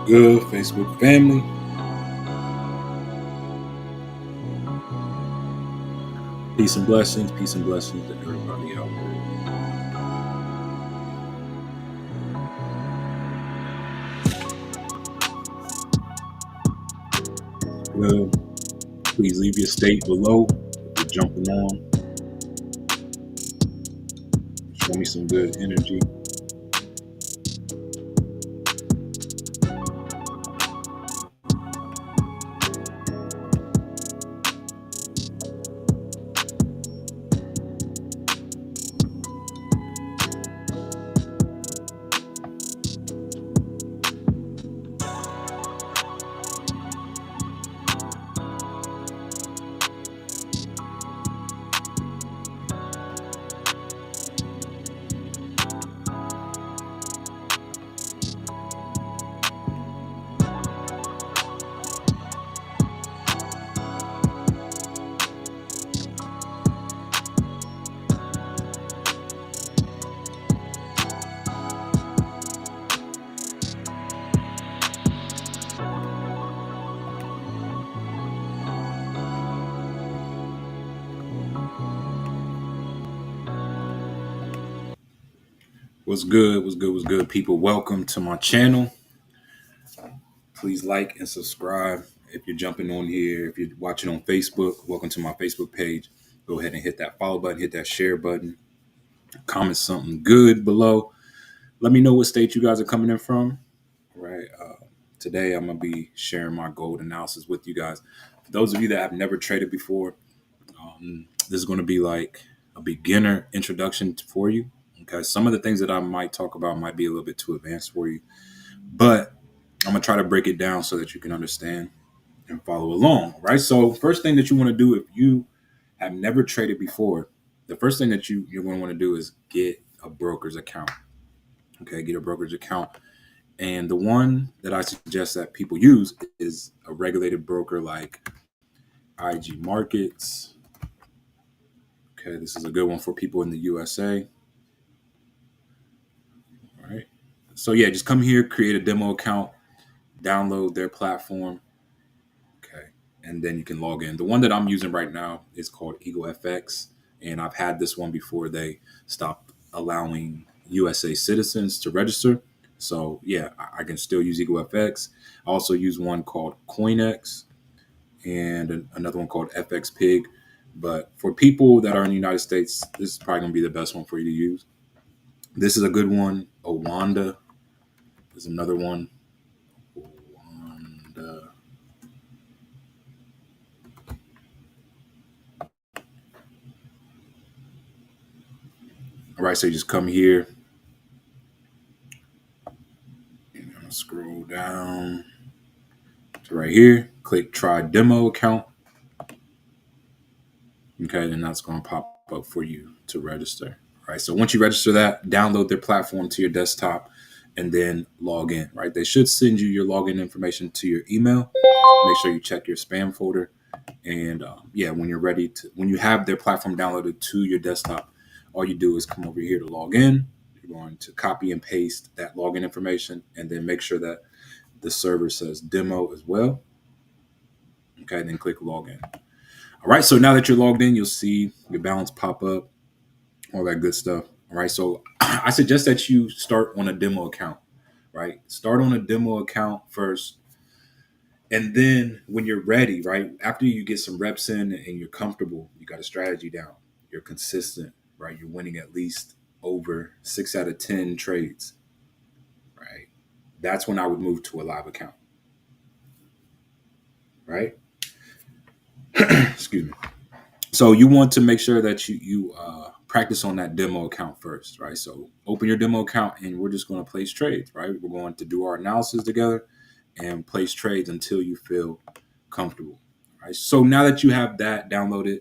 Good, Facebook family. Peace and blessings to everybody out there. Well, please leave your state below if you're jumping on. Show me some good energy. What's good? What's good? What's good, people? Welcome to my channel. Please like and subscribe if you're jumping on here. If you're watching on Facebook, welcome to my Facebook page. Go ahead and hit that follow button, hit that share button, comment something good below. Let me know what state you guys are coming in from. Right. Today, I'm going to be sharing my gold analysis with you guys. For those of you that have never traded before, this is going to be like a beginner introduction for you. Okay. Some of the things that I might talk about might be a little bit too advanced for you, but I'm going to try to break it down so that you can understand and follow along. Right. So, first thing that you want to do if you have never traded before, the first thing that you're going to want to do is get a broker's account. Okay. Get a broker's account. And the one that I suggest that people use is a regulated broker like IG Markets. Okay, this is a good one for people in the USA. All right. So yeah, just come here, create a demo account, download their platform. Okay. And then you can log in. The one that I'm using right now is called EagleFX. And I've had this one before they stopped allowing USA citizens to register. So yeah, I can still use EagleFX. I also use one called CoinX and another one called FX Pig. But for people that are in the United States, this is probably going to be the best one for you to use. This is a good one. Owanda is another one. Owanda. All right, so you just come here. You're going to scroll down to right here. Click Try Demo Account. Okay, then that's going to pop up for you to register. All right, so once you register that, download their platform to your desktop and then log in, right? They should send you your login information to your email. Make sure you check your spam folder. And yeah, when you're ready to, when you have their platform downloaded to your desktop, all you do is come over here to log in. You're going to copy and paste that login information and then make sure that the server says demo as well. Okay, then click login. All right, so now that you're logged in, you'll see your balance pop up, all that good stuff. All right, so I suggest that you start on a demo account, right? Start on a demo account first. And then when you're ready, right, after you get some reps in and you're comfortable, you got a strategy down, you're consistent, right? You're winning at least over 6 out of 10 trades, right? That's when I would move to a live account, right? Excuse me. So you want to make sure that you practice on that demo account first, right? So open your demo account and we're just going to place trades, right? We're going to do our analysis together and place trades until you feel comfortable, right? So now that you have that downloaded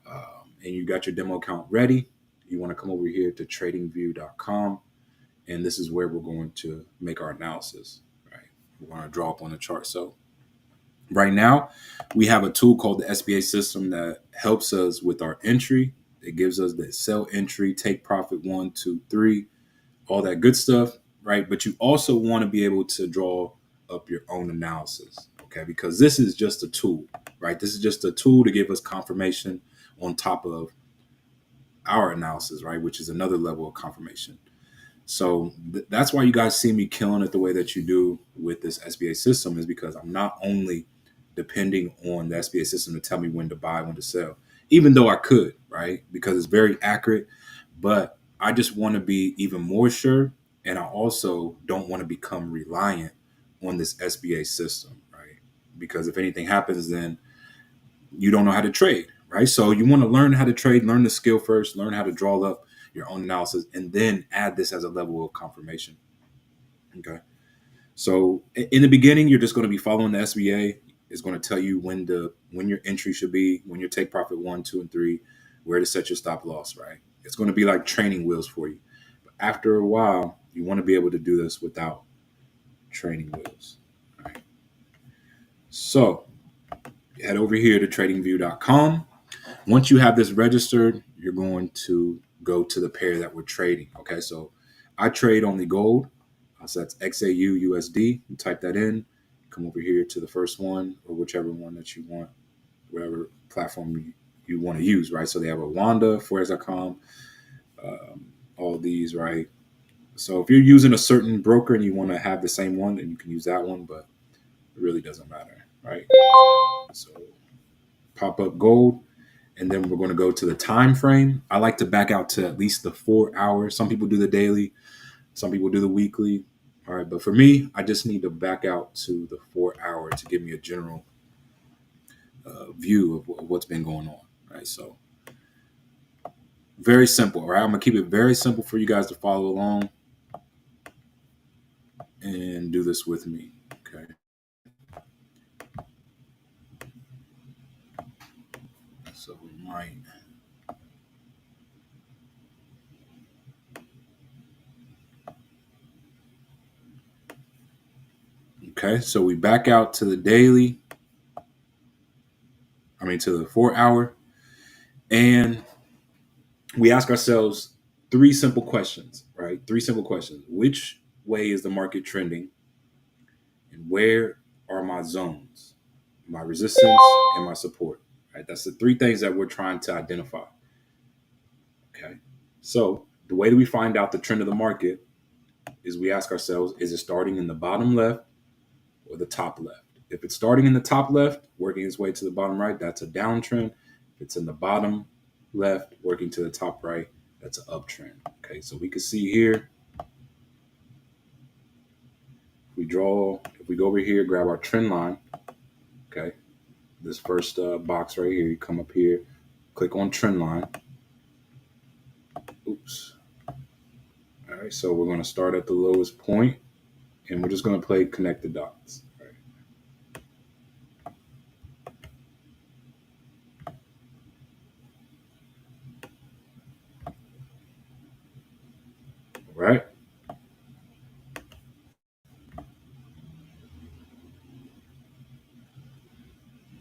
and you got your demo account ready, you want to come over here to tradingview.com and this is where we're going to make our analysis, right? We're going to draw up on the chart. So right now, we have a tool called the SBA system that helps us with our entry. It gives us the sell entry, take profit 1, 2, 3, all that good stuff, right? But you also want to be able to draw up your own analysis. Okay, because this is just a tool, right? This is just a tool to give us confirmation on top of our analysis, right? Which is another level of confirmation. So that's why you guys see me killing it the way that you do with this SBA system, is because I'm not only depending on the SBA system to tell me when to buy, when to sell, even though I could, right? Because it's very accurate, but I just want to be even more sure. And I also don't want to become reliant on this SBA system, right? Because if anything happens, then you don't know how to trade, right? So you want to learn how to trade, learn the skill first, learn how to draw up your own analysis, and then add this as a level of confirmation. Okay. So in the beginning, you're just going to be following the SBA. It's going to tell you when your entry should be, when your take profit 1, 2, and 3, where to set your stop loss, right? It's going to be like training wheels for you. But after a while, you want to be able to do this without training wheels. Right? So head over here to tradingview.com. Once you have this registered, you're going to go to the pair that we're trading. Okay, so I trade only gold. So that's XAU USD. You type that in, come over here to the first one or whichever one that you want, whatever platform you want to use, right? So they have a Wanda, Forex.com, all these, right? So if you're using a certain broker and you want to have the same one, then you can use that one, but it really doesn't matter, right? So pop up gold. And then we're going to go to the time frame. I like to back out to at least the 4 hours. Some people do the daily, some people do the weekly. All right, but for me, I just need to back out to the 4 hour to give me a general view of what's been going on. Right, so very simple. Right, I'm gonna keep it very simple for you guys to follow along and do this with me. Okay. So we might. Okay, so we back out to the daily. To the 4 hour, and we ask ourselves three simple questions, right? Three simple questions. Which way is the market trending? And where are my zones, my resistance, and my support? Right? That's the three things that we're trying to identify. Okay. So the way that we find out the trend of the market is we ask ourselves, is it starting in the bottom left or the top left? If it's starting in the top left, working its way to the bottom right, that's a downtrend. If it's in the bottom left, working to the top right, that's an uptrend. Okay, so we can see here, if we go over here, grab our trend line, okay, this first box right here, you come up here, click on trend line. Oops. All right, so we're going to start at the lowest point, and we're just going to play connect the dots. All right.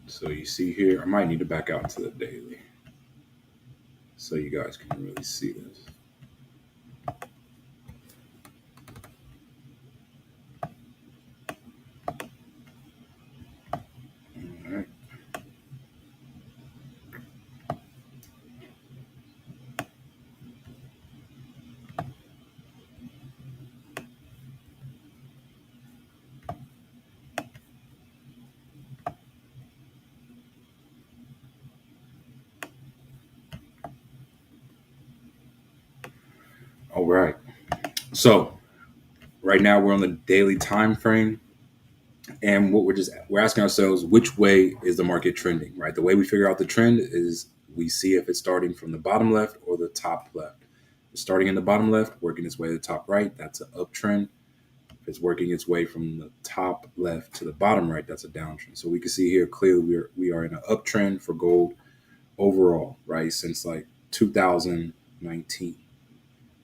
So you see here, I might need to back out to the daily so you guys can really see this. All right. All right. So right now we're on the daily time frame, and what we're asking ourselves, which way is the market trending? Right. The way we figure out the trend is we see if it's starting from the bottom left or the top left. If it's starting in the bottom left, working its way to the top right, that's an uptrend. If it's working its way from the top left to the bottom right, that's a downtrend. So we can see here clearly we are in an uptrend for gold overall, right? Since like 2019,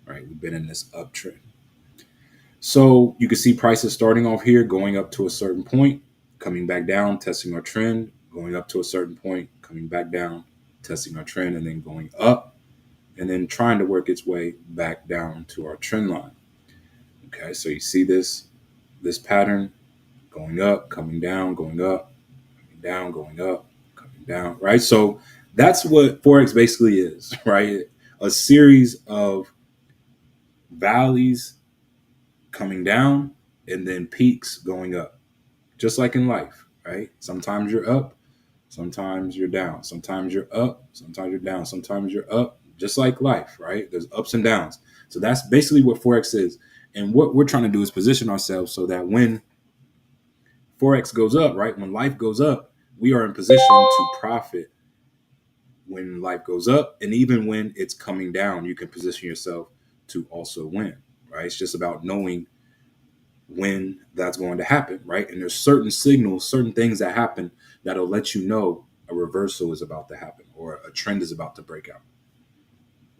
right? We've been in this uptrend. So you can see prices starting off here, going up to a certain point, coming back down, testing our trend, going up to a certain point, coming back down, testing our trend, and then going up, and then trying to work its way back down to our trend line. Okay, so you see this pattern going up, coming down, going up, coming down, going up, coming down, right? So that's what Forex basically is, right? A series of valleys coming down and then peaks going up, just like in life, right? Sometimes you're up, sometimes you're down, sometimes you're up, sometimes you're down, sometimes you're up, just like life, right? There's ups and downs. So that's basically what Forex is. And what we're trying to do is position ourselves so that when Forex goes up, right, when life goes up, we are in position to profit when life goes up. And even when it's coming down, you can position yourself to also win, right? It's just about knowing when that's going to happen, right? And there's certain signals, certain things that happen that'll let you know a reversal is about to happen or a trend is about to break out.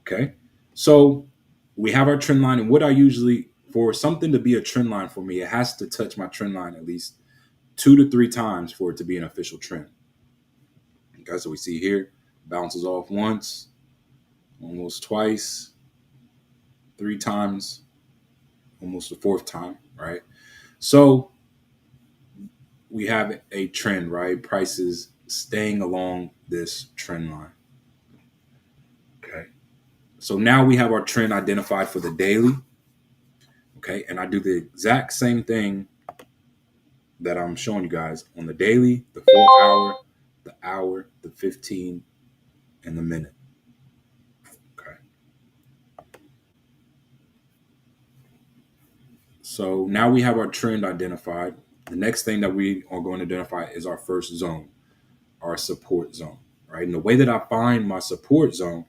Okay. So we have our trend line. And what I usually, for something to be a trend line for me, it has to touch my trend line at least 2 to 3 times for it to be an official trend. Okay. So we see here, bounces off once, almost twice, 3 times, almost the fourth time, right? So we have a trend, right? Prices staying along this trend line. Okay. So now we have our trend identified for the daily. Okay. And I do the exact same thing that I'm showing you guys on the daily, the 4 hour, the 15, and the minute. Okay. So now we have our trend identified. The next thing that we are going to identify is our first zone, our support zone, right? And the way that I find my support zone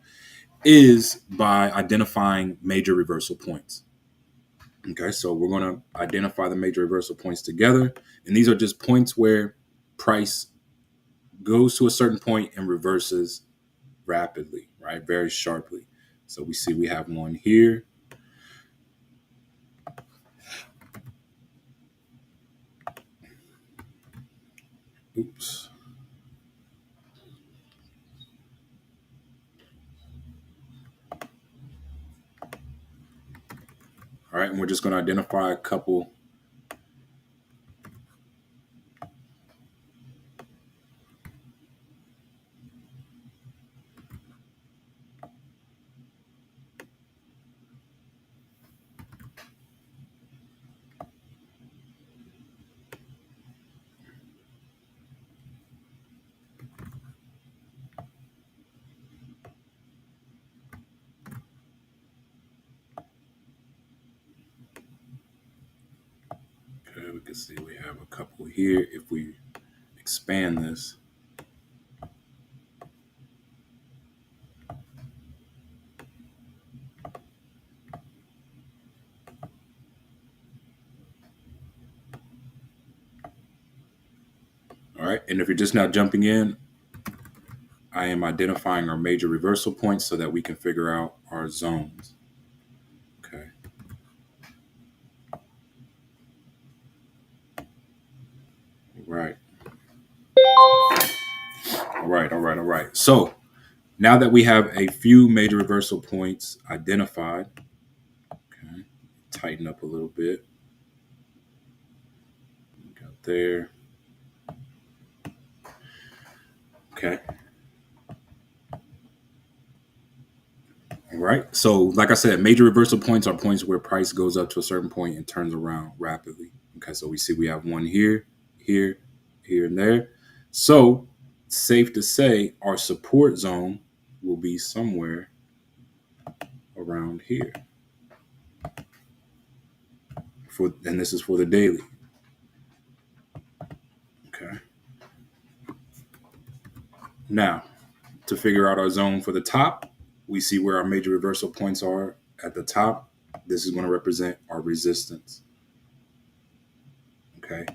is by identifying major reversal points. Okay, so we're going to identify the major reversal points together. And these are just points where price goes to a certain point and reverses rapidly, right? Very sharply. So we see we have one here. Oops. All right, and we're just going to identify a couple. Okay, we can see we have a couple here. If we expand this, all right, and if you're just now jumping in, I am identifying our major reversal points so that we can figure out our zones. Okay. Right. All right. So now that we have a few major reversal points identified, okay, tighten up a little bit. Got there. Okay. All right. So, like I said, major reversal points are points where price goes up to a certain point and turns around rapidly. Okay. So we see we have one here, here, here, and there. So, safe to say our support zone will be somewhere around here. And this is for the daily. Okay. Now, to figure out our zone for the top, we see where our major reversal points are at the top. This is going to represent our resistance. Okay.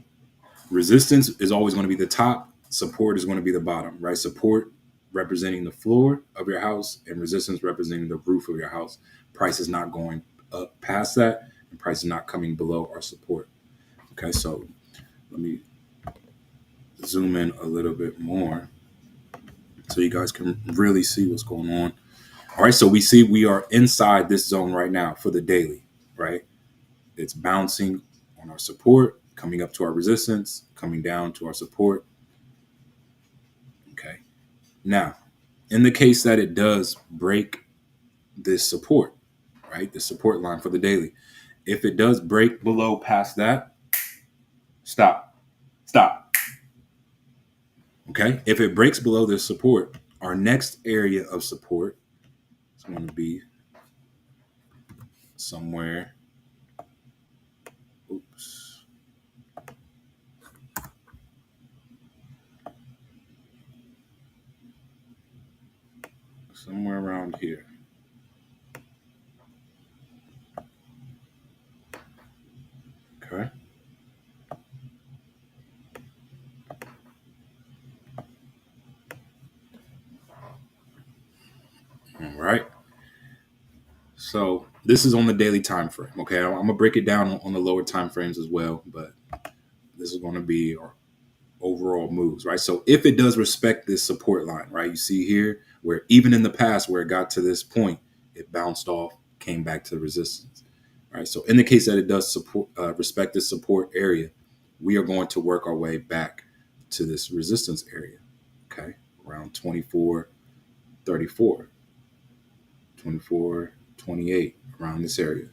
Resistance is always going to be the top. Support is going to be the bottom, right? Support representing the floor of your house and resistance representing the roof of your house. Price is not going up past that, and price is not coming below our support. Okay. So let me zoom in a little bit more so you guys can really see what's going on. All right, so we see we are inside this zone right now for the daily, right? It's bouncing on our support, coming up to our resistance, coming down to our support. Okay. Now, in the case that it does break this support, right, the support line for the daily, if it does break below past that, stop. Stop. Okay. If it breaks below this support, our next area of support is going to be somewhere. Oops. Somewhere around here. Okay. All right. So this is on the daily time frame. Okay. I'm gonna break it down on the lower time frames as well, but this is going to be our overall moves, right? So if it does respect this support line, right, you see here where even in the past where it got to this point, it bounced off, came back to the resistance, right? So in the case that it does respect this support area, we are going to work our way back to this resistance area, okay, around 24.34, 24.28, around this area.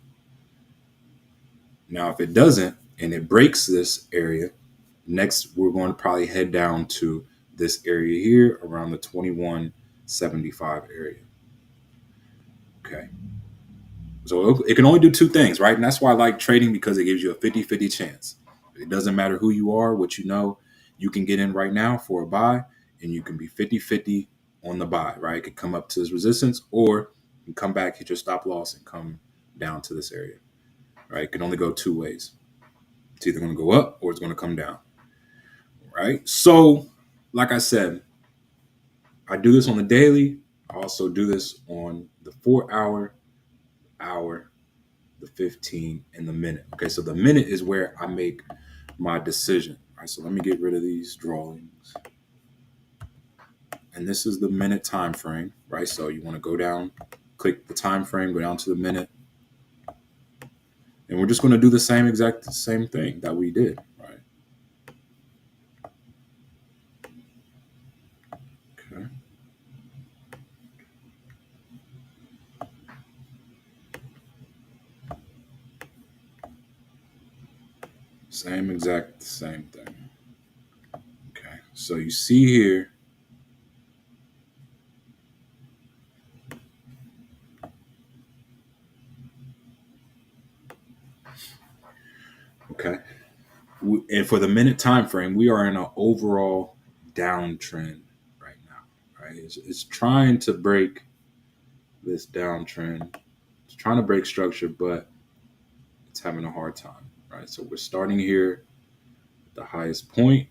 Now, if it doesn't and it breaks this area, next we're going to probably head down to this area here around the 21.75 area. Okay. So it can only do two things, right? And that's why I like trading, because it gives you a 50-50 chance. It doesn't matter who you are, what you know, you can get in right now for a buy and you can be 50-50 on the buy, right? It could come up to this resistance or you can come back, hit your stop loss and come down to this area, right? It can only go two ways. It's either going to go up or it's going to come down, right? So, like I said, I do this on the daily. I also do this on the 4 hour, the 15, and the minute. Okay, so the minute is where I make my decision. All right, so let me get rid of these drawings. And this is the minute time frame, right? So you want to go down, click the time frame, go down to the minute. And we're just going to do the same thing that we did, right? Okay. Same thing. Okay. So you see here, okay. And for the minute time frame, we are in an overall downtrend right now, right? It's trying to break this downtrend. It's trying to break structure, but it's having a hard time, right? So we're starting here at the highest point.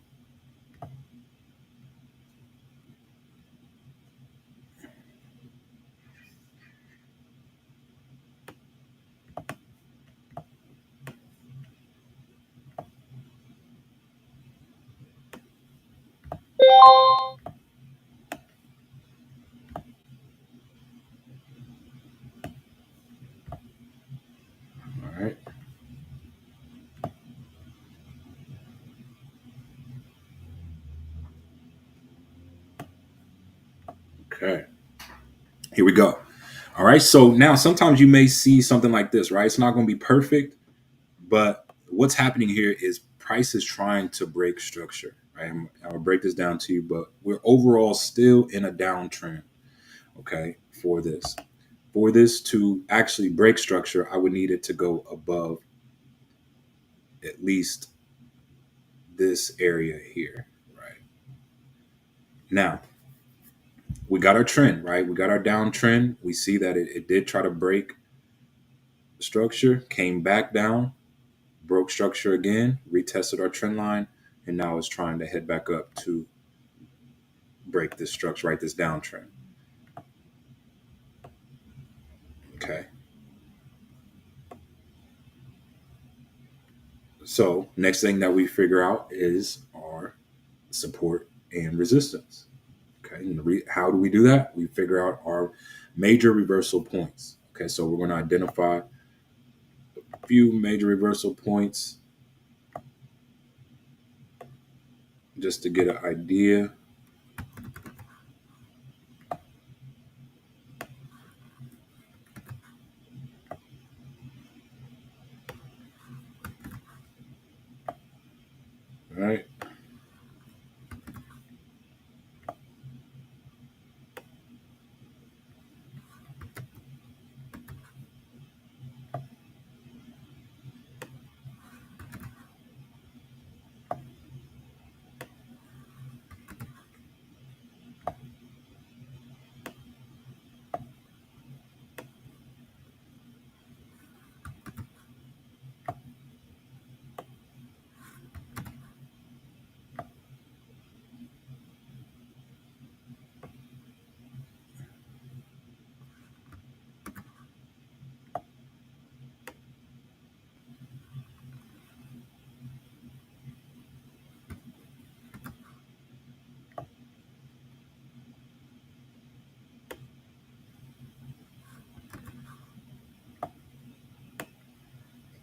All right. Okay. Here we go. All right. So now sometimes you may see something like this, right? It's not going to be perfect, but what's happening here is price is trying to break structure, right? I'll break this down to you, but we're overall still in a downtrend, okay, for this. For this to actually break structure, I would need it to go above at least this area here, right? Now, we got our trend, right? We got our downtrend. We see that it did try to break structure, came back down, broke structure again, retested our trend line, and now it's trying to head back up to break this structure, right? This downtrend. Okay. So next thing that we figure out is our support and resistance. Okay. And how do we do that? We figure out our major reversal points. Okay. So we're going to identify a few major reversal points. just to get an idea. All right.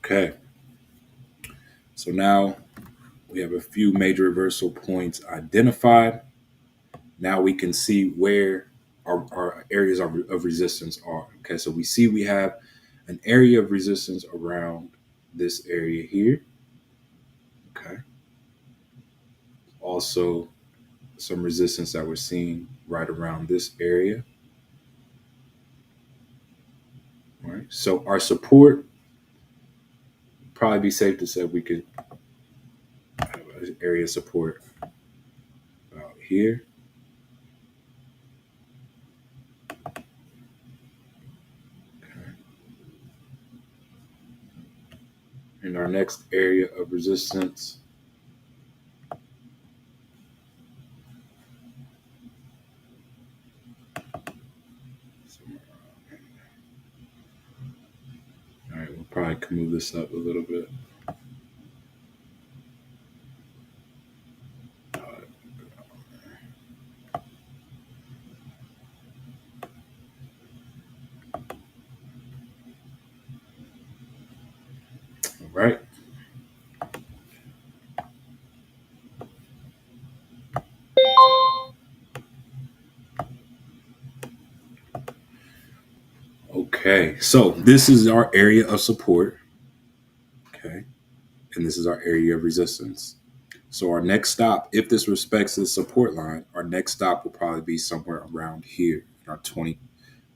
Okay. So now we have a few major reversal points identified. Now we can see where our areas of resistance are. Okay, so we see we have an area of resistance around this area here. Okay. Also, some resistance that we're seeing right around this area. All right. So our support, probably be safe to say we could have an area of support about here. And our next area of resistance, all right, we'll probably can move this up a little bit. All right. Okay. So this is our area of support. Okay. And this is our area of resistance. So our next stop, if this respects the support line, our next stop will probably be somewhere around here in our 20,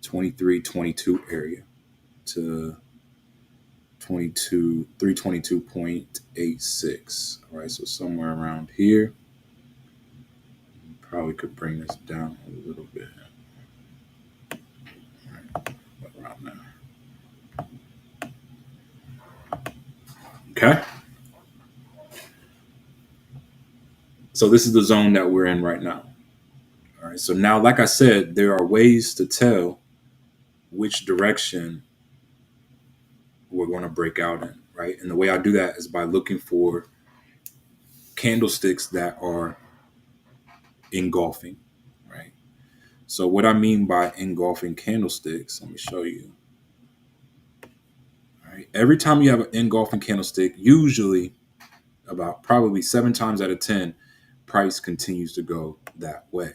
23, 22 area to 22, 322.86. All right, so somewhere around here. Probably could bring this down a little bit. All right, around there. Okay. So this is the zone that we're in right now. All right. So now, like I said, there are ways to tell which direction we're going to break out in, right? And the way I do that is by looking for candlesticks that are engulfing, right? So what I mean by engulfing candlesticks, let me show you. All right. Every time you have an engulfing candlestick, usually about probably 7 times out of 10, price continues to go that way.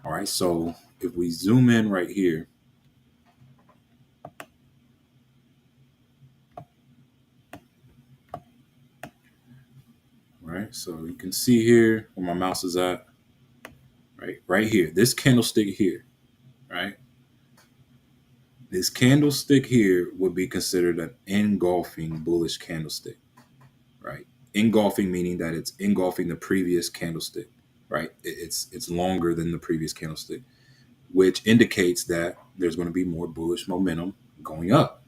All right. So if we zoom in right here, right? So you can see here where my mouse is at, right here, this candlestick here, right? This candlestick here would be considered an engulfing bullish candlestick, right? Engulfing meaning that it's engulfing the previous candlestick, right? It's longer than the previous candlestick, which indicates that there's going to be more bullish momentum going up,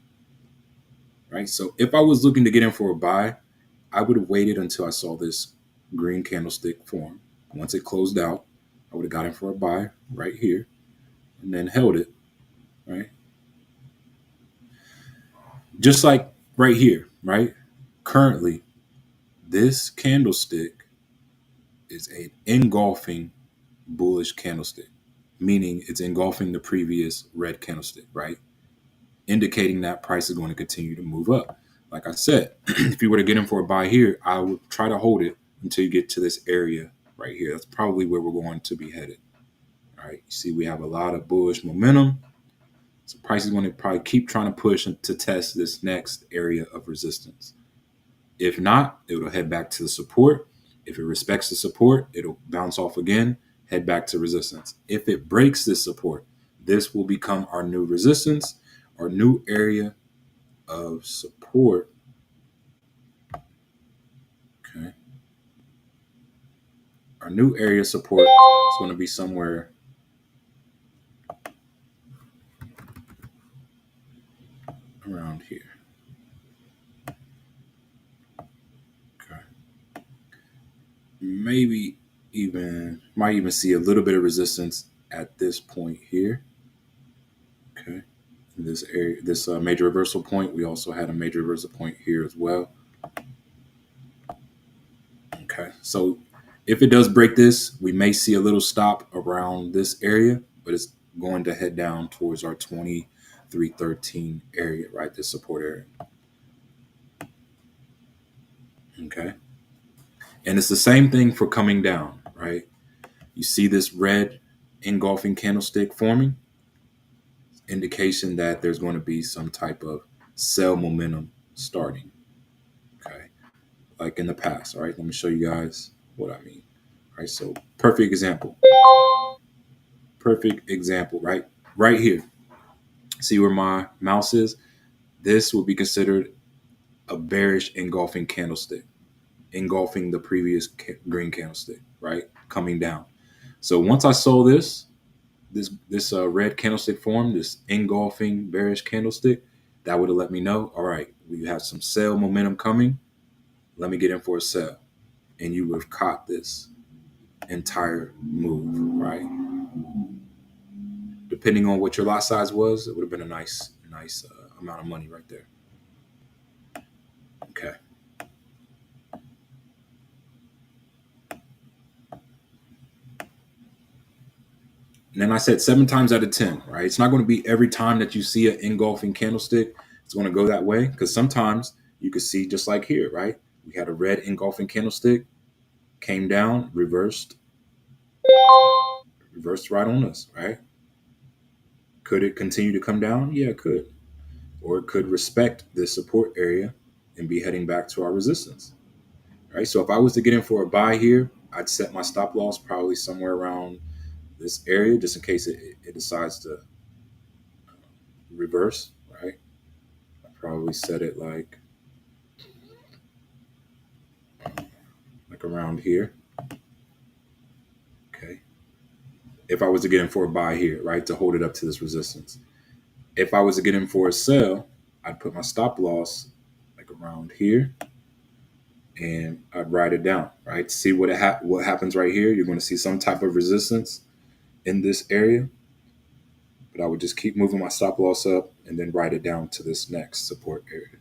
right? So if I was looking to get in for a buy, I would have waited until I saw this green candlestick form. Once it closed out, I would have got in for a buy right here and then held it, right? Just like right here, right? Currently, this candlestick is an engulfing bullish candlestick, meaning it's engulfing the previous red candlestick, right? Indicating that price is going to continue to move up. Like I said, if you were to get in for a buy here, I would try to hold it until you get to this area right here. That's probably where we're going to be headed. All right. You see, we have a lot of bullish momentum. So price is going to probably keep trying to push to test this next area of resistance. If not, it'll head back to the support. If it respects the support, it'll bounce off again, head back to resistance. If it breaks this support, this will become our new resistance, our new area of support. Okay. Our new area of support is going to be somewhere around here. Okay. Maybe might even see a little bit of resistance at this point here. Okay. In this area, this major reversal point, we also had a major reversal point here as well. Okay. So if it does break this, we may see a little stop around this area, but it's going to head down towards our 2313 area, right? This support area. Okay. And it's the same thing for coming down, right? You see this red engulfing candlestick forming, indication that there's going to be some type of sell momentum starting. Okay. Like in the past. All right. Let me show you guys what I mean. All right. So perfect example. Perfect example, right? Right here. See where my mouse is? This will be considered a bearish engulfing candlestick, engulfing the previous green candlestick, right? Coming down. So once I saw this red candlestick form, this engulfing bearish candlestick, that would have let me know, all right, we have some sell momentum coming. Let me get in for a sell. And you would have caught this entire move, right? Depending on what your lot size was, it would have been a nice amount of money right there. Okay. And then I said 7 times out of 10, right? It's not going to be every time that you see an engulfing candlestick, it's going to go that way. Because sometimes you could see just like here, right? We had a red engulfing candlestick, came down, reversed right on us, right? Could it continue to come down? Yeah, it could. Or it could respect this support area and be heading back to our resistance, right? So if I was to get in for a buy here, I'd set my stop loss probably somewhere around this area, just in case it decides to reverse, right? I probably set it like around here. Okay. If I was to get in for a buy here, right, to hold it up to this resistance. If I was to get in for a sell, I'd put my stop loss like around here, and I'd ride it down, right? See what happens right here. You're going to see some type of resistance in this area, but I would just keep moving my stop loss up and then ride it down to this next support area.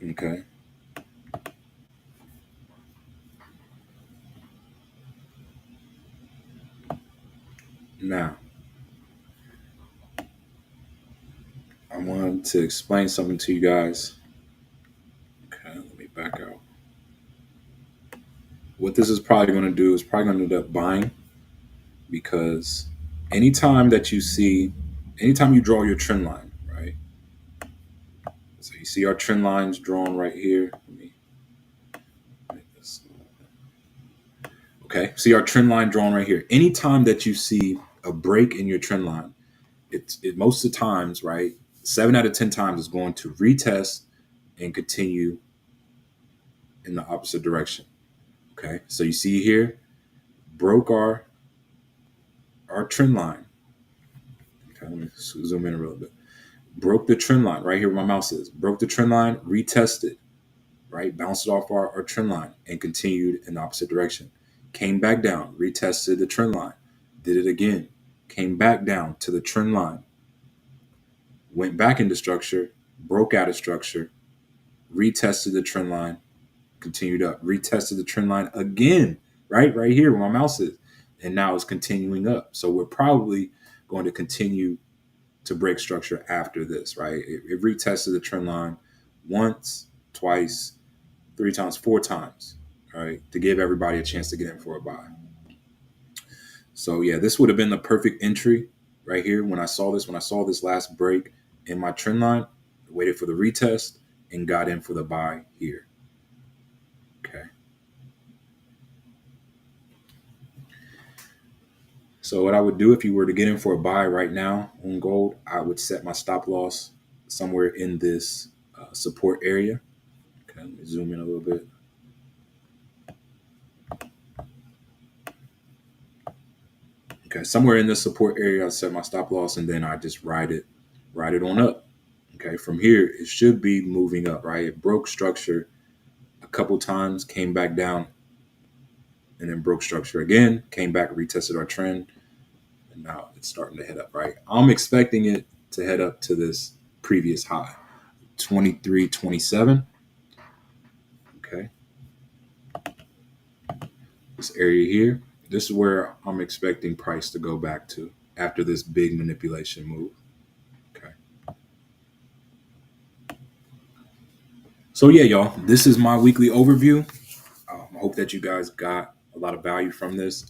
Okay. Now, I wanted to explain something to you guys. Okay, let me back out. What this is probably going to do is probably going to end up buying, because anytime you draw your trend line, right? So you see our trend lines drawn right here. Let me make this. Okay, see our trend line drawn right here. Anytime that you see a break in your trend line, it most of the times, right? 7 out of 10 times is going to retest and continue in the opposite direction. Okay, so you see here, broke our trend line. Okay, let me zoom in a little bit. Broke the trend line right here where my mouse is. Broke the trend line, retested, right? Bounced off our trend line and continued in the opposite direction. Came back down, retested the trend line, did it again, came back down to the trend line, went back into structure, broke out of structure, retested the trend line, continued up, retested the trend line again, right here where my mouse is, and now it's continuing up. So we're probably going to continue to break structure after this, right? It retested the trend line once, twice, 3 times, 4 times, all right, to give everybody a chance to get in for a buy. So yeah, this would have been the perfect entry right here. When I saw this last break in my trend line, waited for the retest and got in for the buy here. Okay. So what I would do if you were to get in for a buy right now on gold, I would set my stop loss somewhere in this support area. Okay, let me zoom in a little bit. Okay, somewhere in this support area, I set my stop loss, and then I just ride it on up. Okay, from here it should be moving up. Right, it broke structure a couple times, came back down, and then broke structure again, came back, retested our trend, and now it's starting to head up. Right, I'm expecting it to head up to this previous high, 23.27. Okay, this area here, this is where I'm expecting price to go back to after this big manipulation move. Okay. So yeah, y'all, this is my weekly overview. I hope that you guys got a lot of value from this.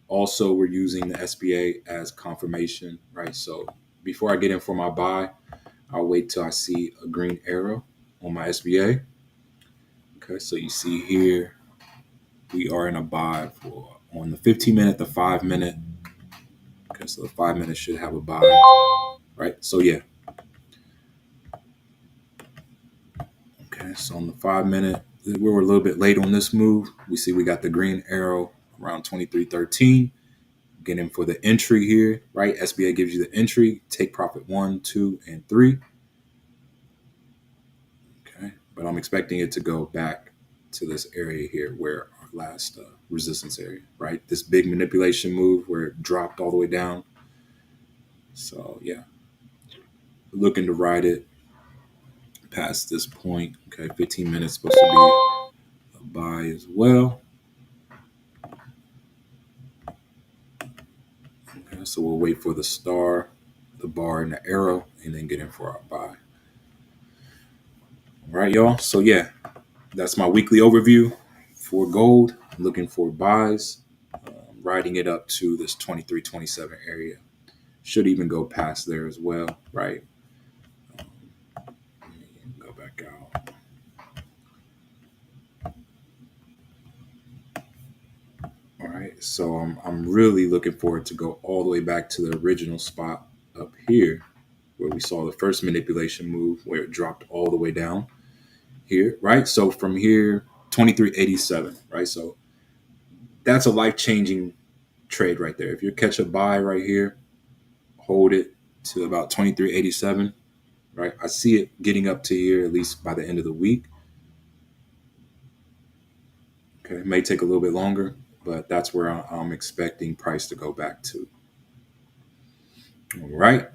Also, we're using the SBA as confirmation, right? So before I get in for my buy, I'll wait till I see a green arrow on my SBA. Okay, so you see here, we are in a buy for on the 15-minute, the 5-minute. Okay, so the 5 minutes should have a buy, right? So yeah. Okay, so on the 5-minute, we were a little bit late on this move. We see we got the green arrow around 23.13. Get in for the entry here, right? SBA gives you the entry, take profit 1, 2, and 3. Okay, but I'm expecting it to go back to this area here where our last resistance area, right? This big manipulation move where it dropped all the way down. So yeah, looking to ride it past this point. Okay, 15 minutes supposed to be a buy as well. Okay, so we'll wait for the star, the bar, and the arrow, and then get in for our buy. All right, y'all. So yeah, that's my weekly overview for gold. I'm looking for buys, riding it up to this 23.27 area. Should even go past there as well, right? Let me go back out. All right, so I'm really looking forward to go all the way back to the original spot up here where we saw the first manipulation move where it dropped all the way down here, right? So from here, 23.87, right? So that's a life-changing trade right there. If you catch a buy right here, hold it to about 23.87, right? I see it getting up to here at least by the end of the week. Okay, it may take a little bit longer, but that's where I'm expecting price to go back to. All right.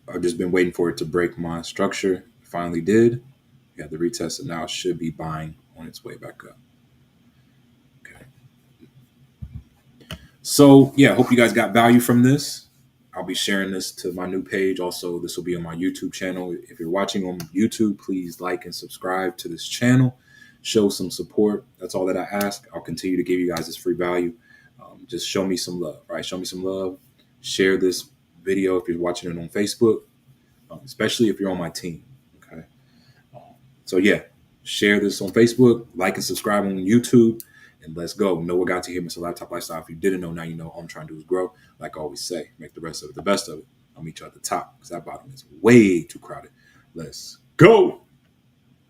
I've just been waiting for it to break my structure. It finally did. We got the retest, and now it should be buying on its way back up. Okay. So yeah, hope you guys got value from this. I'll be sharing this to my new page. Also, this will be on my YouTube channel. If you're watching on YouTube, please like and subscribe to this channel. Show some support. That's all that I ask. I'll continue to give you guys this free value. Just show me some love, right? Show me some love. Share this video if you're watching it on Facebook, especially if you're on my team. Okay. So yeah, share this on Facebook, like and subscribe on YouTube, and let's go. Know what got you here, Mr. Laptop Lifestyle. If you didn't know, now you know. All I'm trying to do is grow. Like I always say, make the rest of it the best of it. I'll meet you at the top because that bottom is way too crowded. Let's go.